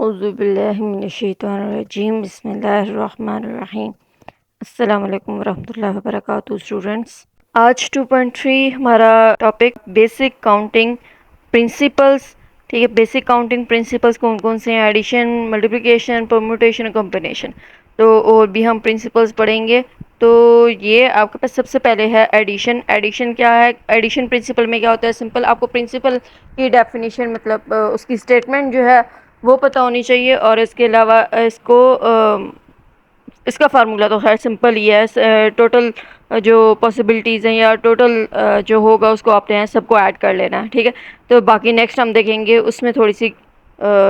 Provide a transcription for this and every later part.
औज़ुबिल्लाहिमिनश्शैतानिर्रजीम बिस्मिल्लाहिर्रहमानिर्रहीम। अस्सलामु अलैकुम वरहमतुल्लाहि वबरकातुहू स्टूडेंट्स। आज 2.3 हमारा टॉपिक बेसिक काउंटिंग प्रिंसिपल्स। ठीक है, बेसिक काउंटिंग प्रिंसिपल्स कौन कौन से हैं? Addition, multiplication, permutation, combination. तो और भी हम प्रिंसिपल्स पढ़ेंगे। तो ये आपके पास सबसे पहले है एडिशन। एडिशन क्या है? एडिशन प्रिंसिपल में क्या होता है? सिंपल आपको प्रिंसिपल की डेफिनेशन मतलब उसकी स्टेटमेंट जो है वो पता होनी चाहिए। और इसके अलावा इसका फार्मूला तो खैर सिंपल ही है। टोटल जो पॉसिबिलिटीज़ हैं या टोटल जो होगा उसको आपने हैं सबको ऐड कर लेना है। ठीक है, तो बाकी नेक्स्ट हम देखेंगे उसमें थोड़ी सी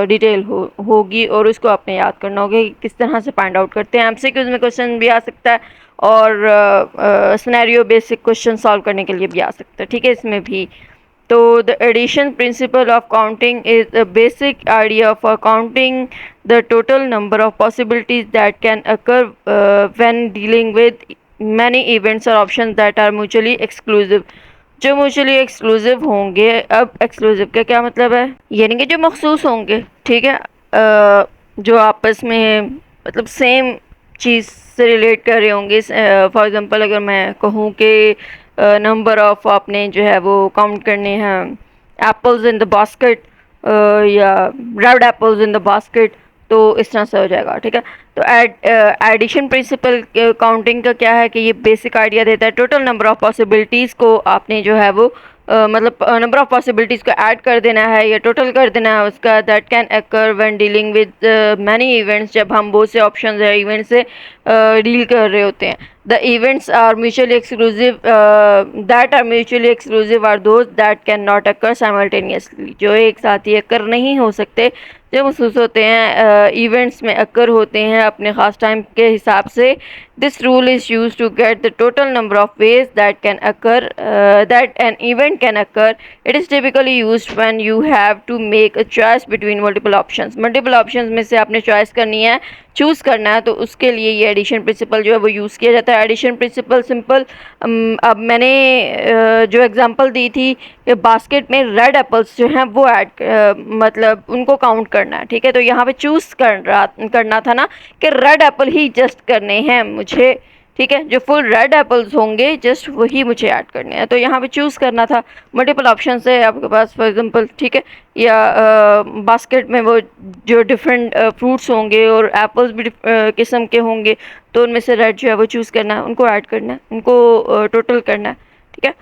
डिटेल होगी और उसको आपने याद करना होगा कि किस तरह से फाइंड आउट करते हैं। एमसीक्यूज में क्वेश्चन भी आ सकता है और सिनेरियो बेसिक क्वेश्चन सॉल्व करने के लिए भी आ सकता है। ठीक है, इसमें भी तो the addition principle of counting is a basic idea for counting the total number of possibilities that can occur when dealing with many events or options that are mutually exclusive। जो म्यूचुअली एक्सक्लूसिव होंगे, अब exclusive का क्या मतलब है? यानी कि जो मखसूस होंगे। ठीक है, जो आपस में मतलब सेम चीज़ से रिलेट कर रहे होंगे। फॉर एग्जांपल अगर मैं कहूँ कि नंबर ऑफ आपने जो है वो काउंट करने हैं एप्पल्स इन द बास्केट या red apples in the basket, तो इस तरह से हो जाएगा। ठीक है, तो एडिशन प्रिंसिपल काउंटिंग का क्या है कि ये बेसिक आइडिया देता है टोटल नंबर ऑफ पॉसिबिलिटीज़ को आपने जो है वो मतलब नंबर ऑफ पॉसिबिलिटीज़ को ऐड कर देना है या टोटल कर देना है उसका। That can occur when dealing with many events, जब हम बहुत से ऑप्शंस या इवेंट से डील कर रहे होते हैं। The events are mutually exclusive, that are mutually exclusive are those that can not occur simultaneously. जो एक साथ ही अकर नहीं हो सकते, जो महसूस होते हैं इवेंट्स में अकर होते हैं अपने ख़ास टाइम के हिसाब से। This rule is use to get the total number of ways that can occur that an event can occur. It is typically use when you have to make a choice between multiple options. Multiple options में से आपने choice करनी है, choose करना है, तो उसके लिए ये एडिशन प्रिंसिपल जो है वो यूज़ किया जाता है। एडिशन प्रिंसिपल सिंपल, अब मैंने जो एग्जांपल दी थी कि बास्केट में रेड एप्पल्स जो हैं वो मतलब उनको काउंट करना है। ठीक है, तो यहाँ पे चूज़ करना था ना कि रेड एप्पल ही जस्ट करने हैं मुझे। ठीक है, जो फुल रेड एप्पल्स होंगे जस्ट वही मुझे ऐड करने हैं, तो यहाँ पे चूज़ करना था। मल्टीपल ऑप्शन है आपके पास फॉर एग्जांपल। ठीक है, या बास्केट में वो जो डिफरेंट फ्रूट्स होंगे और एप्पल्स भी किस्म के होंगे, तो उनमें से रेड जो है वो चूज़ करना है, उनको ऐड करना है, उनको टोटल करना है। ठीक है,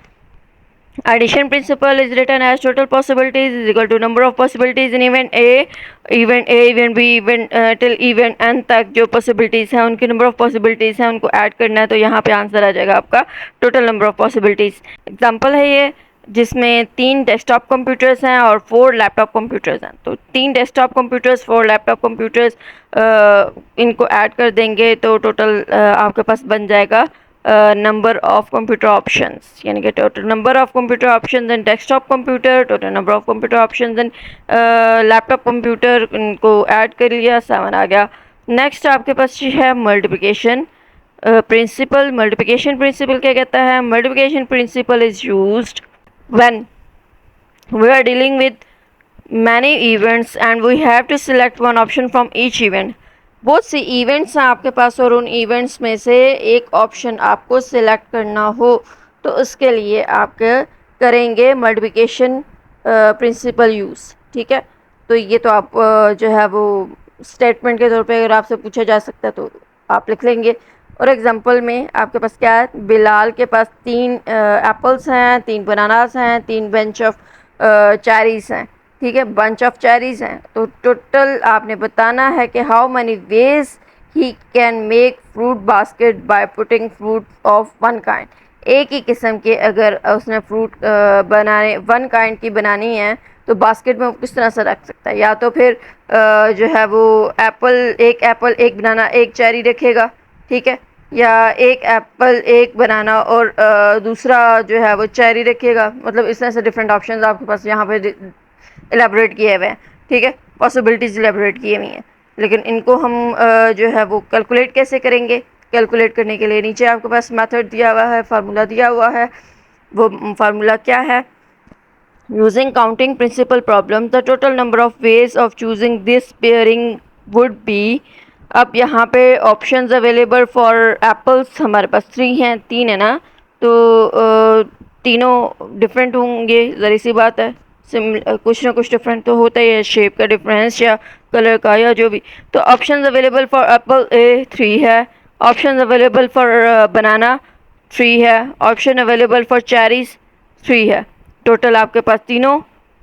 addition principle is written as total possibilities is equal to number of possibilities in event A, event B, event till event n तक जो possibilities हैं उनकी number of possibilities हैं उनको ऐड करना है। तो यहाँ पे आंसर आ जाएगा आपका total number of possibilities। Example है ये जिसमें 3 डेस्कटॉप कंप्यूटर्स हैं और 4 लैपटॉप कंप्यूटर्स हैं। तो 3 डेस्कटॉप कंप्यूटर्स, 4 लैपटॉप कंप्यूटर्स, इनको ऐड कर देंगे तो टोटल आपके पास बन जाएगा number of computer options, यानी कि total number of computer options in desktop computer, total number of computer options in laptop computer, इनको ऐड कर लिया, 7 आ गया। नेक्स्ट आपके पास है मल्टीप्लिकेशन प्रिंसिपल। मल्टीप्लिकेशन प्रिंसिपल क्या कहता है? Multiplication principle is used when we are dealing with many events and we have to select one option from each event। बहुत सी इवेंट्स हैं आपके पास और उन इवेंट्स में से एक ऑप्शन आपको सिलेक्ट करना हो, तो उसके लिए आप करेंगे मल्टीप्लिकेशन प्रिंसिपल यूज़। ठीक है, तो ये तो आप जो है वो स्टेटमेंट के तौर पे अगर आपसे पूछा जा सकता है तो आप लिख लेंगे। और एग्जांपल में आपके पास क्या है? बिलाल के पास 3 एप्पल्स हैं, 3 बनानास हैं, 3 बेंच ऑफ चेरीज़ हैं। ठीक है, बंच ऑफ चेरीज़ हैं, तो टोटल आपने बताना है कि how many ways he can make fruit basket by putting fruit of one kind. एक ही किस्म के अगर उसने फ्रूट बनाने वन काइंड की बनानी है तो बास्केट में वो किस तरह से रख सकता है? या तो फिर जो है वो एप्पल एक बनाना एक चेरी रखेगा। ठीक है, या एक एप्पल एक बनाना और दूसरा जो है वो चेरी रखेगा। मतलब इस तरह से डिफरेंट ऑप्शंस आपके पास यहाँ पे एलेबोरेट किए हुए हैं। ठीक है, पॉसिबिलिटीज़ एलेबोरेट किए हुई हैं, लेकिन इनको हम जो है वो कैलकुलेट कैसे करेंगे? कैलकुलेट करने के लिए नीचे आपके पास मेथड दिया हुआ है, फार्मूला दिया हुआ है। वो फार्मूला क्या है? Using counting principle problem, the total number of ways of choosing this pairing would be. अब यहाँ पे ऑप्शंस अवेलेबल फॉर एप्पल्स हमारे पास 3 हैं, 3 है ना, तो तीनों डिफरेंट होंगे, ज़री सी बात है। कुछ ना कुछ डिफरेंट तो होता ही है, शेप का डिफरेंस या कलर का या जो भी। तो ऑप्शंस अवेलेबल फॉर एप्पल ए 3 है, ऑप्शंस अवेलेबल फॉर बनाना 3 है, ऑप्शन अवेलेबल फॉर चेरीज 3 है। टोटल आपके पास तीनों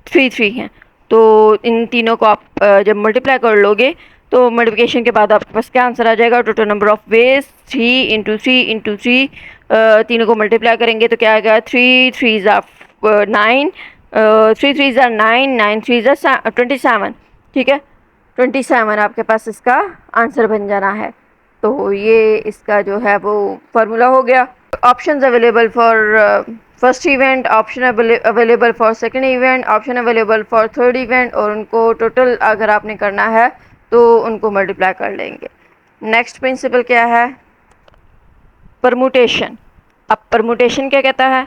3 हैं। तो इन तीनों को आप जब मल्टीप्लाई कर लोगे तो मल्टीप्लिकेशन के बाद आपके पास क्या आंसर आ जाएगा, total number of veg 3 into 3 into 3, तीनों को मल्टीप्लाई करेंगे तो क्या आएगा, 3 3 ज़ा 9, 3 3 ज़ा 9, 9 3 ज़ा 27, ठीक है। 27 आपके पास इसका आंसर बन जाना है। तो ये इसका जो है वो फार्मूला हो गया। Options available for first event, option available for second event, option available for third event, और उनको टोटल अगर आपने करना है तो उनको मल्टीप्लाई कर लेंगे। नेक्स्ट प्रिंसिपल क्या है, परमुटेशन। अब परमुटेशन क्या कहता है,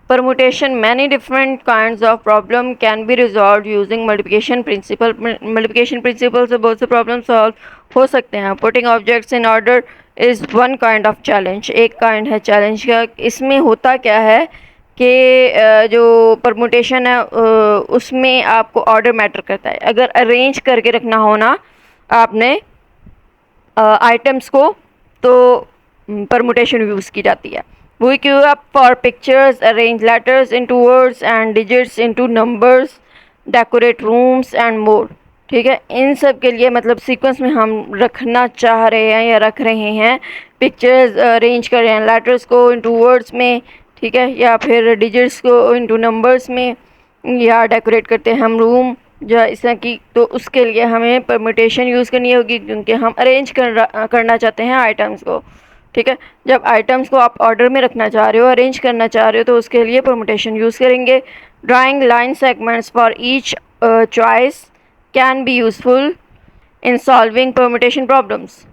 permutation many different kinds of problem can be resolve using multiplication principle. Multiplication principle से बहुत से प्रॉब्लम सॉल्व हो सकते हैं। Putting objects in order is one kind of challenge, एक काइंड है चैलेंज का। इसमें होता क्या है कि जो परमुटेशन है उसमें आपको ऑर्डर मैटर करता है। अगर अरेंज करके रखना हो ना आपने आइटम्स को, तो परमुटेशन यूज़ की जाती है। We Q up for pictures, arrange letters into words and digits into numbers, decorate rooms and more, ठीक है। इन सब के लिए मतलब सीक्वेंस में हम रखना चाह रहे हैं या रख रहे हैं, पिक्चर्स अरेंज कर रहे हैं लेटर्स को इनटू वर्ड्स में, ठीक है, या फिर डिजिट्स को इनटू नंबर्स में, या डेकोरेट करते हैं हम रूम या इस तरह की, तो उसके लिए हमें परमुटेशन यूज़ करनी होगी क्योंकि हम अरेंज करना चाहते हैं आइटम्स को, ठीक है। जब आइटम्स को आप ऑर्डर में रखना चाह रहे हो, अरेंज करना चाह रहे हो, तो उसके लिए परमुटेशन यूज़ करेंगे। Drawing line segments for each choice can be useful in solving permutation problems.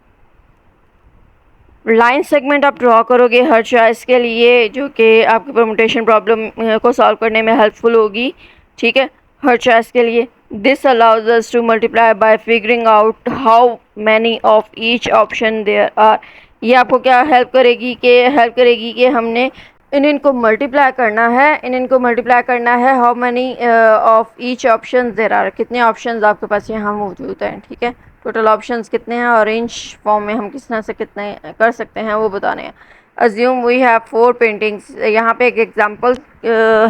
Line segment आप ड्रॉ करोगे हर चॉइस के लिए, जो कि आपके परमुटेशन प्रॉब्लम को सॉल्व करने में हेल्पफुल होगी, ठीक है, हर चॉइस के लिए। This allows us to multiply by figuring out how many of each option there are. ये आपको क्या हेल्प करेगी कि हमने इनको मल्टीप्लाई करना है, इनको मल्टीप्लाई करना है how many of each option there are, कितने ऑप्शंस आपके पास यहाँ मौजूद हैं, ठीक है। टोटल ऑप्शंस कितने हैं और रेंज फॉर्म में हम किस तरह से कितने कर सकते हैं वो बताने हैं। Assume we have 4 paintings. यहाँ पे एक एग्जांपल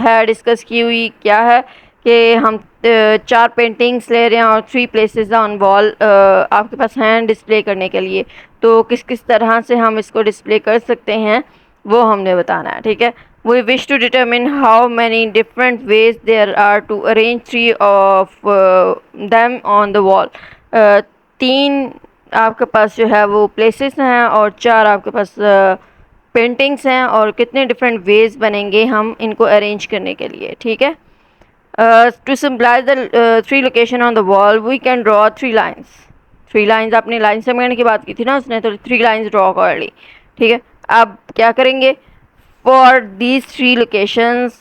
है डिस्कस की हुई, क्या है कि हम 4 पेंटिंग्स ले रहे हैं और 3 प्लेसेस ऑन वॉल आपके पास हैं डिस्प्ले करने के लिए। तो किस किस तरह से हम इसको डिस्प्ले कर सकते हैं वो हमने बताना है, ठीक है। We wish to determine how many different ways there are to arrange 3 of them on the wall. 3 आपके पास जो है वो प्लेसेस हैं और 4 आपके पास पेंटिंग्स हैं, और कितने डिफरेंट वेज बनेंगे हम इनको अरेंज करने के लिए, ठीक है। To simplify the 3 location on the wall we can draw 3 lines. 3 lines, आपने लाइन सेगमेंट की बात की थी ना उसने, तो 3 लाइन्स ड्रॉ कर ली, ठीक है। अब क्या करेंगे, for these 3 locations,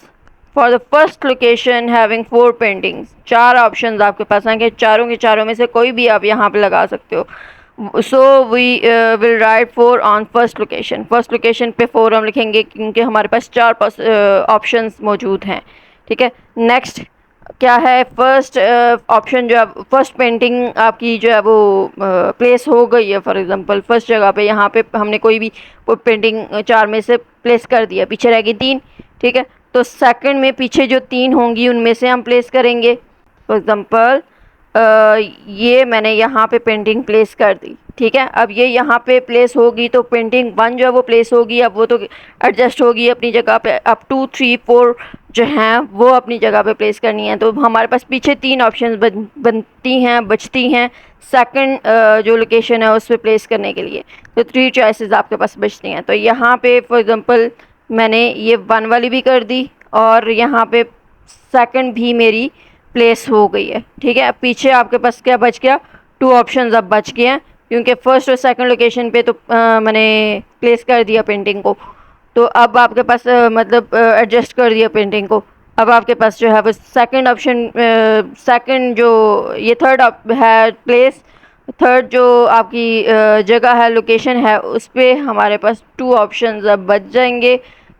for the first location having 4 paintings, 4 options आपके पास आएंगे, चारों के चारों में से कोई भी आप यहाँ पे लगा सकते हो। So we will write 4 on first location. First location पे 4 हम लिखेंगे क्योंकि हमारे पास 4 ऑप्शंस मौजूद हैं, ठीक है। नेक्स्ट क्या है, फर्स्ट ऑप्शन जो है, फर्स्ट पेंटिंग आपकी जो है वो प्लेस हो गई है। फॉर एग्जांपल फर्स्ट जगह पे यहाँ पे हमने कोई पेंटिंग 4 में से प्लेस कर दिया, पीछे रह गई 3, ठीक है। तो सेकंड में पीछे जो 3 होंगी उनमें से हम प्लेस करेंगे। फॉर एग्जांपल ये मैंने यहाँ पे पेंटिंग प्लेस कर दी, ठीक है। अब ये यहाँ पे प्लेस होगी तो पेंटिंग 1 जो है वो प्लेस होगी, अब वो तो एडजस्ट होगी अपनी जगह पे। अब 2 3 4 जो हैं वो अपनी जगह पे प्लेस करनी है। तो हमारे पास पीछे 3 ऑप्शंस बचती हैं सेकंड जो लोकेशन है उस पर प्लेस करने के लिए। तो 3 चॉइसेस आपके पास बचती हैं। तो यहाँ पे फॉर एग्जांपल मैंने ये 1 वाली भी कर दी और यहाँ पे सेकंड भी मेरी प्लेस हो गई है, ठीक है। अब पीछे आपके पास क्या बच गया, 2 ऑप्शंस अब बच गए हैं क्योंकि फर्स्ट और सेकंड लोकेशन पे तो मैंने प्लेस कर दिया पेंटिंग को। तो अब आपके पास मतलब एडजस्ट कर दिया पेंटिंग को। अब आपके पास जो है वो सेकंड ऑप्शन, सेकंड जो ये थर्ड है प्लेस, थर्ड जो आपकी जगह है, लोकेशन है, उस पर हमारे पास टू ऑप्शंस अब बच जाएंगे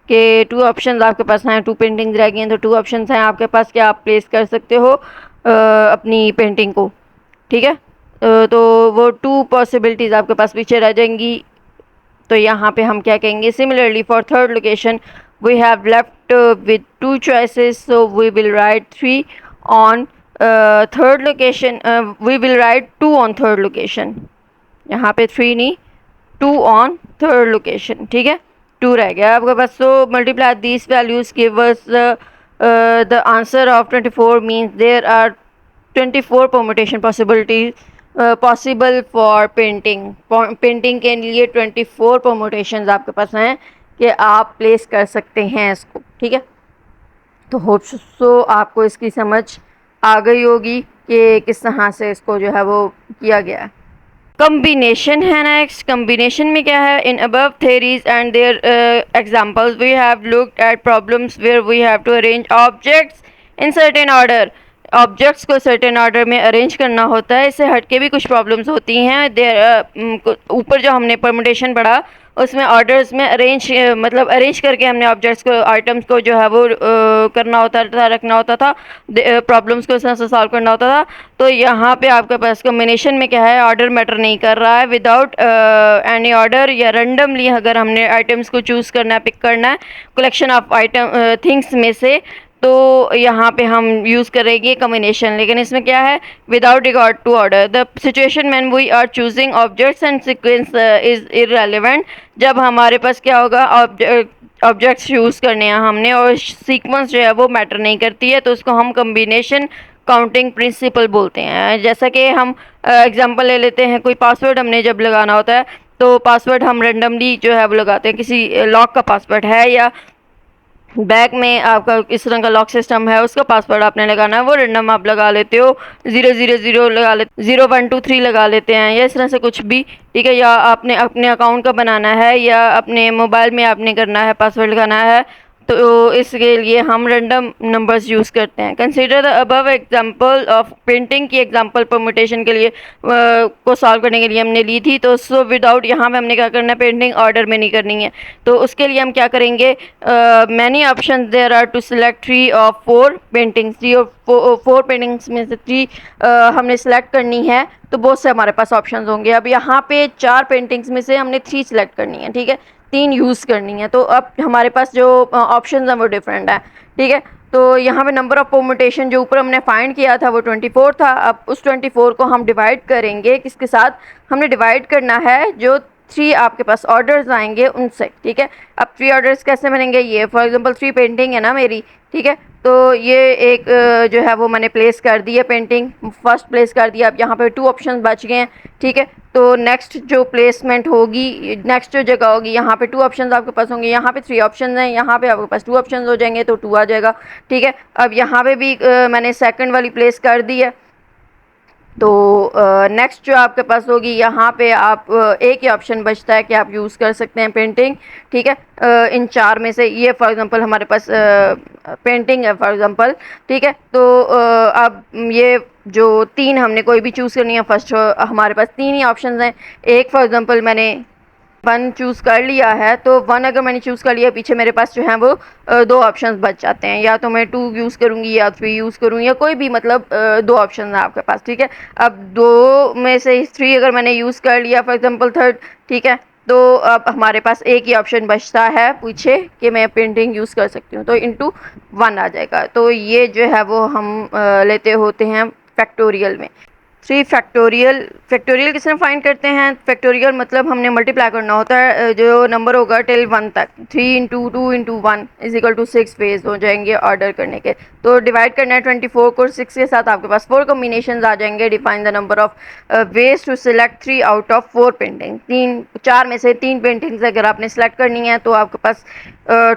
कि टू ऑप्शंस आपके पास हैं, टू पेंटिंग्स रह गई हैं, तो टू ऑप्शंस हैं आपके पास कि आप प्लेस कर सकते हो अपनी पेंटिंग को, ठीक है। तो वो टू पॉसिबिलिटीज़ आपके पास पीछे रह जाएंगी। तो यहाँ पे हम क्या कहेंगे, similarly for third location we have left with two choices, so we will write three on third location, we will write two on third location, यहाँ पे थ्री नहीं, टू ऑन थर्ड लोकेशन, ठीक है। टू रह गया आपके पास। So multiply these values give us the answer of 24 means there are 24 permutation possibilities possible for painting. Painting के लिए 24 परमुटेशंस आपके पास हैं कि आप प्लेस कर सकते हैं इसको, ठीक है। तो होप सो आपको इसकी समझ आ गई होगी कि किस तरह से इसको जो है वो किया गया है। कम्बिनेशन है नेक्स्ट। कम्बिनेशन में क्या है, in above theories and their examples we have looked at problems where we have to arrange objects in certain order। Objects को सर्टेन ऑर्डर में अरेंज करना होता है। इससे हटके भी कुछ प्रॉब्लम्स होती हैं। देर ऊपर जो हमने परमुटेशन पढ़ा उसमें ऑर्डर्स में मतलब अरेंज करके हमने ऑब्जेक्ट्स को, आइटम्स को जो है वो करना होता था, रखना होता था, प्रॉब्लम्स को इस तरह से सॉल्व करना होता था। तो यहाँ पे आपके पास कॉम्बिनेशन में क्या है, ऑर्डर मैटर नहीं कर रहा है। विदाउट एनी ऑर्डर या रैंडमली अगर हमने आइटम्स को चूज़ करना है, पिक करना है कलेक्शन ऑफ आइटम थिंग्स में से, तो यहाँ पे हम यूज़ करेंगे कॉम्बिनेशन। लेकिन इसमें क्या है, without regard to order the situation when we are choosing objects and sequence is irrelevant. जब हमारे पास क्या होगा, ऑब्जेक्ट्स यूज़ करने हैं हमने और सीक्वेंस जो है वो मैटर नहीं करती है, तो उसको हम कॉम्बिनेशन काउंटिंग प्रिंसिपल बोलते हैं। जैसा कि हम एग्जांपल ले लेते हैं, कोई पासवर्ड हमने जब लगाना होता है तो पासवर्ड हम रेंडमली जो है वो लगाते हैं। किसी लॉक का पासवर्ड है या बैग में आपका इस तरह का लॉक सिस्टम है, उसका पासवर्ड आपने लगाना है, वो रेंडम आप लगा लेते हो, 000 लगा लेते, 0123 लगा लेते हैं, या इस तरह से कुछ भी, ठीक है। या आपने अपने अकाउंट का बनाना है या अपने मोबाइल में आपने करना है, पासवर्ड लगाना है, तो इसके लिए हम रेंडम नंबर्स यूज़ करते हैं। Consider the above example of painting की एग्जांपल परमुटेशन के लिए को सॉल्व करने के लिए हमने ली थी। तो सो विदाउट, यहाँ पे हमने क्या करना है, पेंटिंग ऑर्डर में नहीं करनी है। तो उसके लिए हम क्या करेंगे, many option there are to select three of four paintings, three और फोर पेंटिंग्स में से थ्री हमने सेलेक्ट करनी है, तो बहुत से हमारे पास ऑप्शंस होंगे। अब यहाँ पे चार पेंटिंग्स में से हमने थ्री सेलेक्ट करनी है, ठीक है, तीन यूज़ करनी है, तो अब हमारे पास जो ऑप्शंस हैं वो डिफरेंट है, ठीक है। तो यहाँ पे नंबर ऑफ परमुटेशन जो ऊपर हमने फाइंड किया था वो 24 था। अब उस 24 को हम डिवाइड करेंगे, किसके साथ हमने डिवाइड करना है, जो थ्री आपके पास ऑर्डर्स आएंगे उनसे, ठीक है। अब थ्री ऑर्डर्स कैसे बनेंगे, ये फॉर एग्जांपल थ्री पेंटिंग है ना मेरी, ठीक है, तो ये एक जो है वो मैंने प्लेस कर दी है, पेंटिंग फर्स्ट प्लेस कर दिया। अब यहाँ पे टू ऑप्शन बच गए हैं, ठीक है। तो नेक्स्ट जो प्लेसमेंट होगी, नेक्स्ट जो जगह होगी, यहाँ पे टू ऑप्शंस आपके पास होंगे, यहाँ पे थ्री ऑप्शंस हैं, यहाँ पे आपके पास टू ऑप्शंस हो जाएंगे, तो टू आ जाएगा, ठीक है। अब यहाँ पे भी मैंने सेकंड वाली प्लेस कर दी है, तो नेक्स्ट जो आपके पास होगी, यहाँ पे आप एक ही ऑप्शन बचता है कि आप यूज़ कर सकते हैं पेंटिंग, ठीक है। इन चार में से ये फॉर एग्जांपल हमारे पास पेंटिंग है फॉर एग्जांपल, ठीक है। तो अब ये जो तीन हमने कोई भी चूज़ करनी है, फर्स्ट हमारे पास तीन ही ऑप्शन हैं। एक फॉर एग्जांपल मैंने वन चूज़ कर लिया है, तो वन अगर मैंने चूज़ कर लिया, पीछे मेरे पास जो है वो दो ऑप्शंस बच जाते हैं, या तो मैं टू यूज़ करूँगी या थ्री यूज़ करूँ, या कोई भी, मतलब दो ऑप्शन है आपके पास, ठीक है। अब दो में से थ्री अगर मैंने यूज़ कर लिया फॉर एग्जांपल थर्ड, ठीक है, तो अब हमारे पास एक ही ऑप्शन बचता है पीछे कि मैं पेंटिंग यूज़ कर सकती हूँ, तो इनटू वन आ जाएगा। तो ये जो है वो हम लेते होते हैं फैक्टोरियल में। थ्री फैक्टोरियल, फैक्टोरियल किस तरह फाइंड करते हैं, फैक्टोरियल मतलब हमने मल्टीप्लाई करना होता है जो नंबर होगा टिल वन तक, 3 into 2 into 1 is equal to 6 phase हो जाएंगे ऑर्डर करने के। तो डिवाइड करना है 24 को 6 के साथ, आपके पास 4 कॉम्बिनेशन आ जाएंगे। Define the number of ways to select 3 out of 4 painting, चार में से तीन पेंटिंग्स अगर आपने सेलेक्ट करनी है, तो आपके पास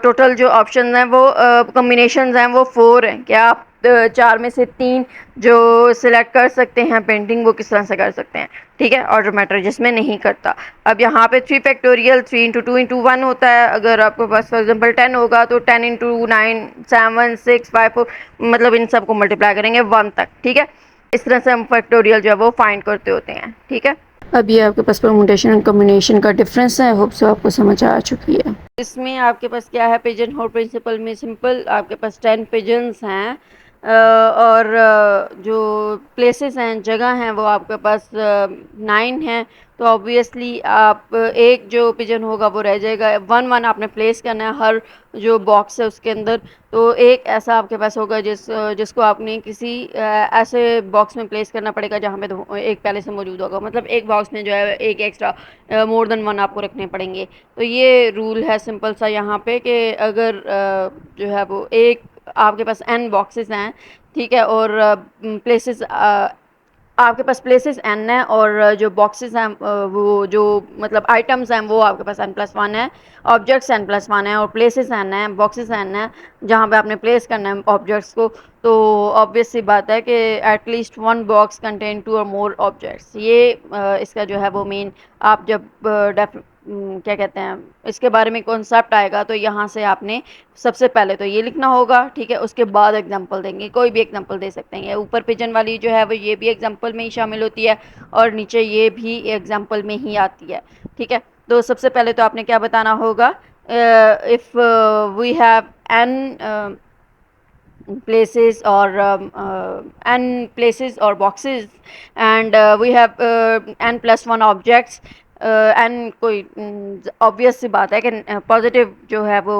टोटल जो ऑप्शन हैं वो कॉम्बिनेशन हैं वो 4 हैं। क्या आप चार में से तीन जो सिलेक्ट कर सकते हैं पेंटिंग, वो किस तरह से कर सकते हैं, ठीक है। ऑर्डर मैटर जिसमें नहीं करता। अब यहाँ पे 3 फैक्टोरियल 3 इंटू 2 इंटू 1 होता है। अगर आपके पास फॉर एग्जाम्पल 10 होगा तो 10 इंटू 9 7 6 5 4, मतलब इन सबको मल्टीप्लाई करेंगे 1 तक, ठीक है। इस तरह से हम फैक्टोरियल जो है वो फाइंड करते होते हैं, ठीक है। अब ये आपके पास परमुटेशन और कॉम्बिनेशन का डिफरेंस है। होप सो आपको समझ आ चुकी है। इसमें आपके पास क्या है, पिजन होल प्रिंसिपल में सिंपल आपके पास 10 पिजन्स हैं, और जो प्लेसेस हैं, जगह हैं, वो आपके पास 9 हैं। तो ऑब्वियसली आप एक जो पिजन होगा वो रह जाएगा। 1 1 आपने प्लेस करना है हर जो बॉक्स है उसके अंदर। तो एक ऐसा आपके पास होगा जिसको आपने किसी ऐसे बॉक्स में प्लेस करना पड़ेगा जहाँ पे एक पहले से मौजूद होगा। मतलब एक बॉक्स में जो है एक एक्स्ट्रा मोर देन 1 आपको रखने पड़ेंगे। तो ये रूल है सिंपल सा यहाँ पे कि अगर जो है वो एक आपके पास n बॉक्सेस हैं, ठीक है, और प्लेसेस आपके पास प्लेसेस n है, और जो बॉक्सेस हैं वो जो मतलब आइटम्स हैं वो आपके पास n+1 है, ऑब्जेक्ट्स n+1 है, और प्लेसेस n है, बॉक्सेस n है जहाँ पे आपने प्लेस करना है ऑब्जेक्ट्स को। तो ऑब्वियस सी बात है कि एटलीस्ट 1 बॉक्स कंटेन 2 और मोर ऑब्जेक्ट्स। ये इसका जो है वो मेन, आप जब क्या कहते हैं इसके बारे में कॉन्सेप्ट आएगा तो यहाँ से आपने सबसे पहले तो ये लिखना होगा, ठीक है। उसके बाद एग्जांपल देंगे, कोई भी एग्जांपल दे सकते हैं। ऊपर पिजन वाली जो है वो ये भी एग्जांपल में ही शामिल होती है, और नीचे ये भी एग्जांपल में ही आती है, ठीक है। तो सबसे पहले तो आपने क्या बताना होगा, if we have an places or n places or boxes, and we have n+1 objects, n कोई ऑब्वियस सी बात है कि पॉजिटिव जो है वो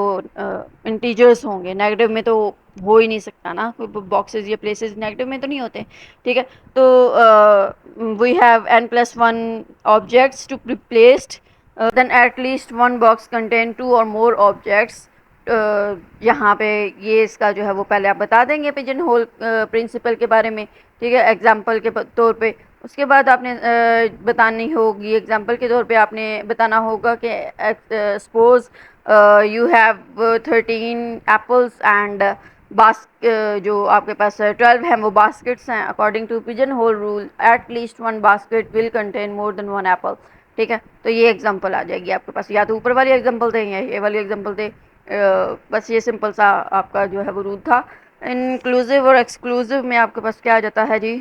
इंटीजर्स होंगे, नेगेटिव में तो हो ही नहीं सकता ना, कोई बॉक्सेस या प्लेसेस नेगेटिव में तो नहीं होते, ठीक है। तो we have n+1 objects to be placed, then at least 1 box contain 2 or more objects। यहाँ पे ये इसका जो है वो पहले आप बता देंगे पिजन होल प्रिंसिपल के बारे में, ठीक है, एग्जांपल के तौर पे। उसके बाद आपने बतानी होगी, एग्जांपल के तौर पे आपने बताना होगा कि suppose you have 13 apples and जो आपके पास 12 हैं वो बास्केट्स हैं। According to pigeon hole rule at least 1 basket will contain more than 1 apple, ठीक है। तो ये एग्जांपल आ जाएगी आपके पास, या तो ऊपर वाली एग्जांपल दें या ये वाली एग्जांपल दें। बस ये सिंपल सा आपका जो है वो रूल था। इंक्लूसिव और एक्सक्लूसिव में आपके पास क्या आ जाता है जी,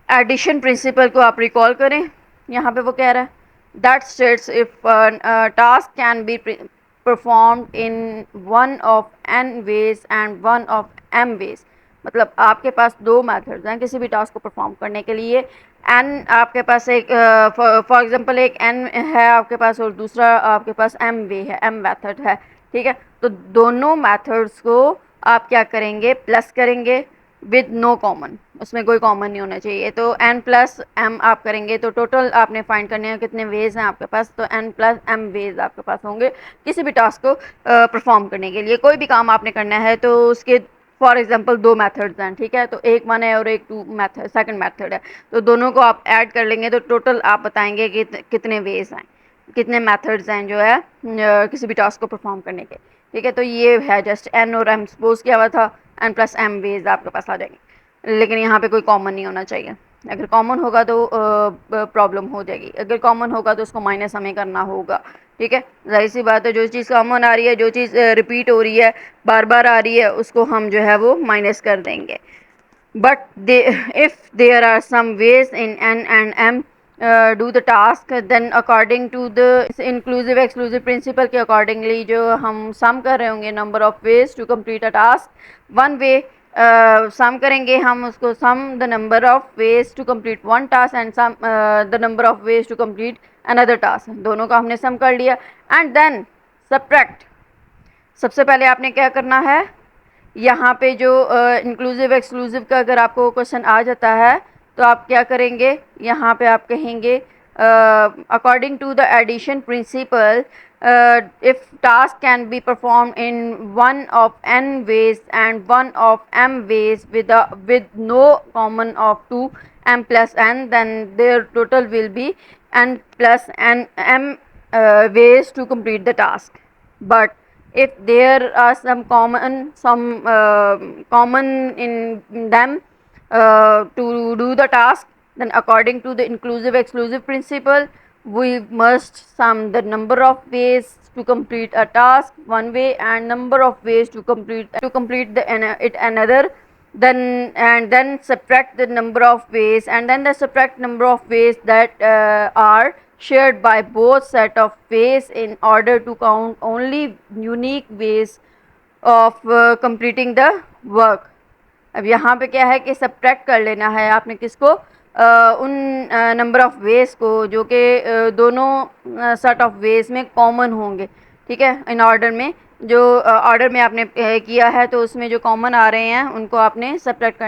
एडिशन प्रिंसिपल को आप रिकॉल करें। यहाँ पे वो कह रहा है that states if task can be performed in one of n ways and one of m ways. मतलब आपके पास 2 मेथड्स हैं किसी भी टास्क को परफॉर्म करने के लिए। n आपके पास एक फॉर एग्जांपल एक n है आपके पास, और दूसरा आपके पास m वे है, m मेथड है, ठीक है। तो दोनों मेथड्स को आप क्या करेंगे, प्लस करेंगे विद नो कॉमन, उसमें कोई कॉमन नहीं होना चाहिए। तो n+m आप करेंगे तो टोटल आपने फाइंड करने हैं कितने वेज हैं आपके पास, तो n+m वेज आपके पास होंगे किसी भी टास्क को परफॉर्म करने के लिए। कोई भी काम आपने करना है तो उसके फॉर एग्जांपल 2 मेथड्स हैं, ठीक है, तो एक 1 है और एक 2 मेथड सेकंड मेथड है। तो दोनों को आप ऐड कर लेंगे तो टोटल आप बताएंगे कि कितने वेज हैं, कितने मेथड्स हैं जो है किसी भी टास्क को परफॉर्म करने के, ठीक है। तो ये है जस्ट n और m सपोज किया हुआ था, n+m वेज आपके पास आ जाएंगे, लेकिन यहाँ पे कोई कॉमन नहीं होना चाहिए। अगर कॉमन होगा तो प्रॉब्लम हो जाएगी, अगर कॉमन होगा तो उसको माइनस हमें करना होगा, ठीक है। जाहिर सी बात है, जो चीज़ कॉमन आ रही है, जो चीज़ रिपीट हो रही है, बार बार आ रही है, उसको हम जो है वो माइनस कर देंगे। but if there are some ways in n and m do the task, then according to the inclusive exclusive principle के accordingly जो हम sum कर रहे होंगे number of ways to complete a task, one way sum करेंगे हम उसको, sum the number of ways to complete one task and sum the number of ways to complete another task। दोनों का हमने sum कर लिया, and then subtract। सबसे पहले आपने क्या करना है, यहाँ पे जो इंक्लूसिव एक्सक्लूसिव का अगर आपको क्वेश्चन आ जाता है तो आप क्या करेंगे, यहाँ पे आप कहेंगे according to the addition principle if task can be performed in one of n ways and one of m ways with no common of 2 m+n, then their total will be n+n m ways to complete the task। but if there are some common in them to do the task, then according to the inclusive exclusive principle, we must sum the number of ways to complete a task one way and number of ways to complete it another, then subtract the number of ways, and then the subtract number of ways that are shared by both set of ways in order to count only unique ways of completing the work. अब यहाँ पे क्या है कि subtract कर लेना है आपने किसको, उन नंबर ऑफ वेज को जो कि दोनों सेट ऑफ वेज में कॉमन होंगे, ठीक है। इन ऑर्डर में जो ऑर्डर में आपने किया है तो उसमें जो कॉमन आ रहे हैं उनको आपने सब्ट्रैक्ट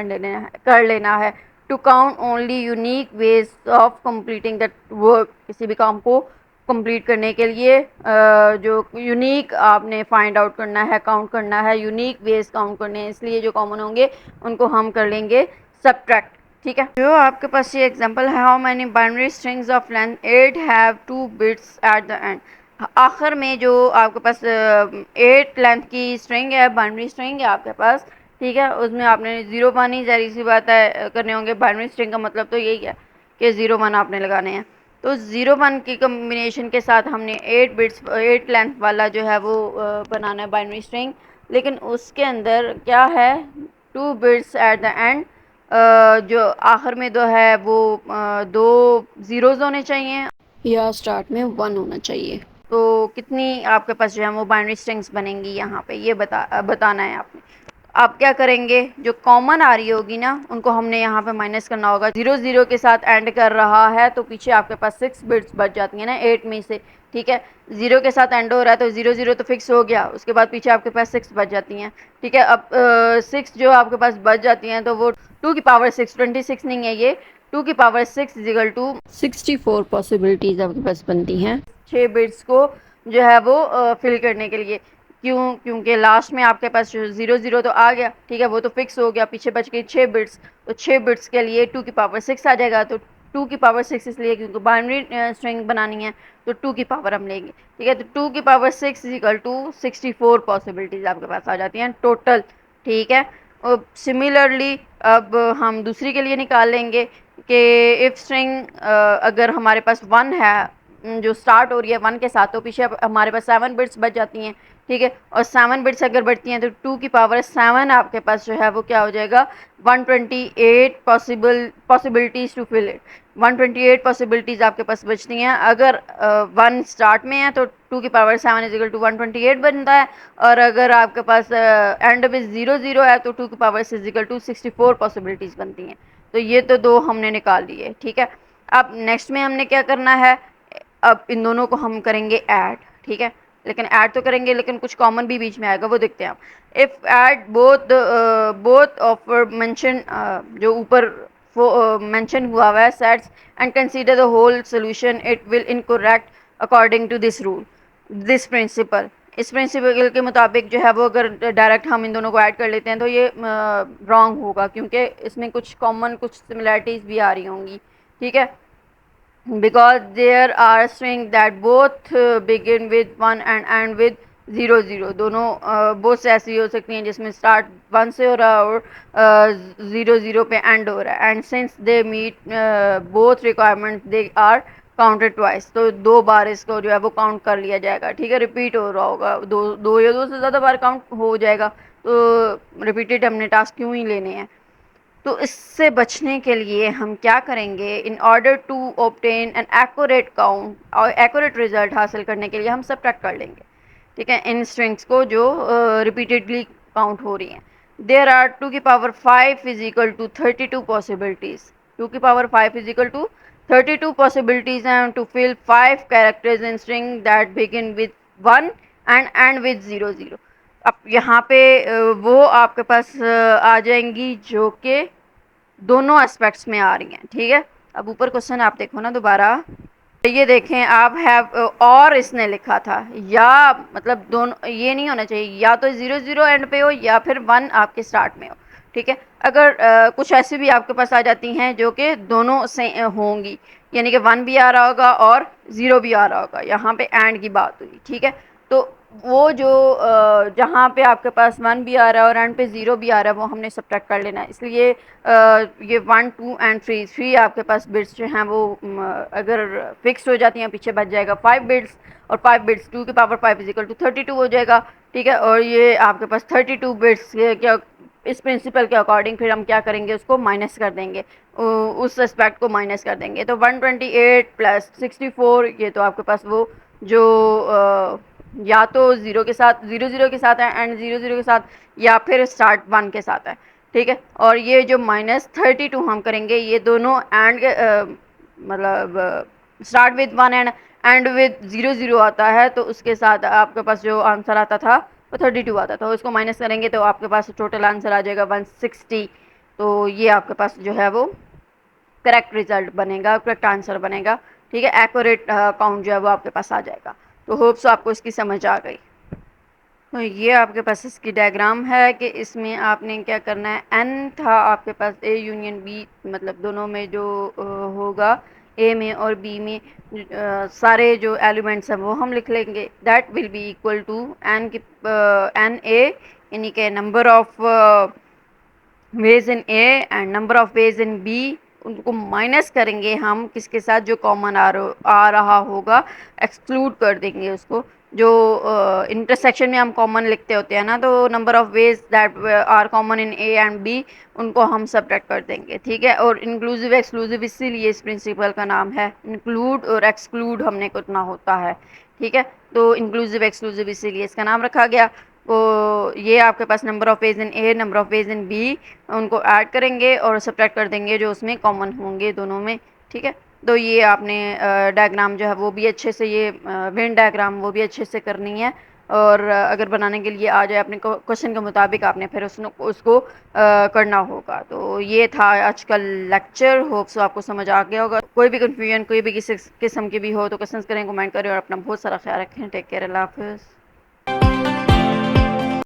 कर लेना है to count only unique ways of completing that work. किसी भी काम को कंप्लीट करने के लिए जो यूनिक आपने फाइंड आउट करना है, काउंट करना है, यूनिक वेज काउंट करने हैं, इसलिए जो कॉमन होंगे उनको हम कर लेंगे सब्ट्रैक्ट, ठीक है। जो आपके पास ये एग्जांपल है, how many binary strings of length 8 have 2 bits at the end. आखिर में जो आपके पास 8 लेंथ की स्ट्रिंग है, बाइनरी स्ट्रिंग है आपके पास, ठीक है, उसमें आपने 0 1 ही ज़ाहिर सी बात है करने होंगे। बाइनरी स्ट्रिंग का मतलब तो यही है कि 0 1 आपने लगाने हैं। तो 0 1 की कम्बिनेशन के साथ हमने 8 लेंथ वाला जो है वो बनाना है बाइनरी स्ट्रिंग, लेकिन उसके अंदर क्या है 2 बिट्स एट द एंड, जो आखिर में दो है वो 2 ज़ीरोज़ होने चाहिए या स्टार्ट में 1 होना चाहिए। तो कितनी आपके पास जो है वो बाइनरी स्ट्रिंग्स बनेंगी यहाँ पे ये बताना है आपने। आप क्या करेंगे, जो कॉमन आ रही होगी ना उनको हमने यहाँ पे माइनस करना होगा। 0 0 के साथ एंड कर रहा है तो पीछे आपके पास 6 बिट्स बच जाती हैं ना 8 में से, ठीक है। 0 के साथ एंड हो रहा है तो 0 0 तो फिक्स हो गया, उसके बाद पीछे आपके पास 6 बच जाती हैं, ठीक है। अब 6 जो आपके पास बच जाती हैं तो वो 2 की पावर 6, 26 नहीं है ये, 2 की पावर 6 इक्वल टू 64 पॉसिबिलिटीज़ आपके पास बनती हैं 6 बिट्स को जो है वो फिल करने के लिए। क्योंकि लास्ट में आपके पास 0 0 तो आ गया, ठीक है, वो तो फिक्स हो गया, पीछे बच गई 6 बिट्स, तो 6 बिट्स के लिए 2 की पावर 6 आ जाएगा। तो 2 की पावर 6 इसलिए क्योंकि बाइनरी स्ट्रिंग बनानी है तो 2 की पावर हम लेंगे, ठीक है। तो 2 की पावर 6 इक्वल टू 64 पॉसिबिलिटीज़ आपके पास आ जाती हैं टोटल, ठीक है। और सिमिलरली अब हम दूसरी के लिए निकाल लेंगे कि इफ़ स्ट्रिंग अगर हमारे पास 1 है जो स्टार्ट हो रही है 1 के साथ, तो पीछे हमारे पास 7 बिट्स बच जाती हैं, ठीक है। और 7 बिट्स अगर बढ़ती हैं तो 2 की पावर 7 आपके पास जो है वो क्या हो जाएगा 128 possibilities to fill it. 128 possibilities आपके पास बचती हैं। अगर 1 स्टार्ट में है तो 2 की पावर 7 इज इक्वल टू 128 बनता है, और अगर आपके पास एंड विद 0 0 है तो 2 की power 6 is equal to 64 possibilities बनती हैं। तो ये तो दो हमने निकाल लिए, ठीक है। अब नेक्स्ट में हमने क्या करना है, अब इन दोनों को हम करेंगे ऐड, ठीक है। लेकिन ऐड तो करेंगे लेकिन कुछ कॉमन भी बीच में आएगा, वो देखते हैं हम। If add both of mention, जो ऊपर मेंशन हुआ है sets and consider the whole solution, it will incorrect according to this rule, this principle. इस प्रिंसिपल के मुताबिक जो है वो अगर डायरेक्ट हम इन दोनों को ऐड कर लेते हैं तो ये रॉन्ग होगा, क्योंकि इसमें कुछ कॉमन कुछ सिमिलैरिटीज़ भी आ रही होंगी, ठीक है। because there are strings that both begin with 1 and end with 0 0। दोनों बहुत से ऐसी हो सकती हैं जिसमें स्टार्ट 1 से हो रहा है और 0 0 पे एंड हो रहा है, and since they meet both requirement they are counted twice. तो 2 बार इसको जो है वो काउंट कर लिया जाएगा, ठीक है। रिपीट हो रहा होगा, दो या 2 से ज़्यादा बार काउंट हो जाएगा, तो रिपीटेड हमने टास्क क्यों ही लेने हैं। तो इससे बचने के लिए हम क्या करेंगे, in order to obtain an accurate count और एक्यूरेट रिजल्ट हासिल करने के लिए हम सब्ट्रैक्ट कर लेंगे, ठीक है, इन स्ट्रिंग्स को जो रिपीटेडली काउंट हो रही हैं। देयर आर 2 की power 5 is equal to 32 possibilities. 2 की power 5 is equal to 32 possibilities हैं to fill 5 characters in string that begin with 1 and end with 0 0। अब यहाँ पे वो आपके पास आ जाएंगी जो कि दोनों एस्पेक्ट्स में आ रही हैं, ठीक है। अब ऊपर क्वेश्चन आप देखो ना दोबारा, ये देखें आप हैव और इसने लिखा था, या मतलब दोनों ये नहीं होना चाहिए, या तो 0 0 एंड पे हो या फिर 1 आपके स्टार्ट में हो, ठीक है। अगर कुछ ऐसी भी आपके पास आ जाती हैं जो कि दोनों से होंगी, यानी कि 1 भी आ रहा होगा और 0 भी आ रहा होगा, यहाँ पे एंड की बात हुई, ठीक है। तो वो जो जहाँ पे आपके पास 1 भी आ रहा है और एंड पे 0 भी आ रहा है वो हमने सब्ट्रैक्ट कर लेना है। इसलिए ये 1 2 एंड 3 आपके पास बिट्स जो हैं वो अगर फिक्स हो जाती हैं पीछे बच जाएगा 5 बिट्स, और 5 बिट्स 2 की पावर 5 इज इक्वल टू 32 हो जाएगा। ठीक है, और ये आपके पास 32 बिट्स क्या इस प्रिंसिपल के अकॉर्डिंग फिर हम क्या करेंगे, उसको माइनस कर देंगे, उस एस्पेक्ट को माइनस कर देंगे। तो 128 प्लस 64 ये तो आपके पास वो जो या तो ज़ीरो के साथ ज़ीरो ज़ीरो के साथ है एंड ज़ीरो ज़ीरो के साथ, या फिर स्टार्ट 1 के साथ है। ठीक है, और ये जो -32 हम करेंगे ये दोनों एंड के मतलब स्टार्ट विद 1 एंड विद 0 0 आता है, तो उसके साथ आपके पास जो आंसर आता था वो 32 आता था। उसको माइनस करेंगे तो आपके पास टोटल आंसर आ जाएगा 160। तो ये आपके पास जो है वो करेक्ट रिजल्ट बनेगा, करेक्ट आंसर बनेगा। ठीक है, एक्यूरेट काउंट जो है वो आपके पास आ जाएगा। तो होप्स आपको इसकी समझ आ गई। तो ये आपके पास इसकी डायग्राम है कि इसमें आपने क्या करना है, एन था आपके पास ए यूनियन बी, मतलब दोनों में जो होगा ए में और बी में सारे जो एलिमेंट्स हैं वो हम लिख लेंगे। That will be equal to n की एन ए, यानी कि number of ways in A and number of ways in B, उनको माइनस करेंगे हम किसके साथ, जो कॉमन आ रहा होगा एक्सक्लूड कर देंगे उसको। जो इंटरसेक्शन में हम कॉमन लिखते होते हैं ना, तो number of ways that are common in A and B उनको हम सब्ट्रैक्ट कर देंगे। ठीक है, और इंक्लूसिव एक्सक्लूसिव इसीलिए इस प्रिंसिपल का नाम है इंक्लूड और एक्सक्लूड हमने करना होता है। ठीक है, तो इंक्लूसिव एक्सक्लूसिव इसीलिए इसका नाम रखा गया। तो ये आपके पास number of ways in A, number of ways in B, उनको ऐड करेंगे और सब्ट्रैक्ट कर देंगे जो उसमें कॉमन होंगे दोनों में। ठीक है, तो ये आपने डायग्राम जो है वो भी अच्छे से, ये वेन डायग्राम वो भी अच्छे से करनी है। और अगर बनाने के लिए आ जाए अपने क्वेश्चन के मुताबिक आपने फिर उसको करना होगा। तो ये था आज का लेक्चर, होप्स आपको समझ आ गया होगा। कोई भी कन्फ्यूजन कोई भी किसी किस्म की भी हो तो क्वेश्चन करें, कमेंट करें और अपना बहुत सारा ख्याल रखें। टेक केयर, अल्लाह हाफिज़।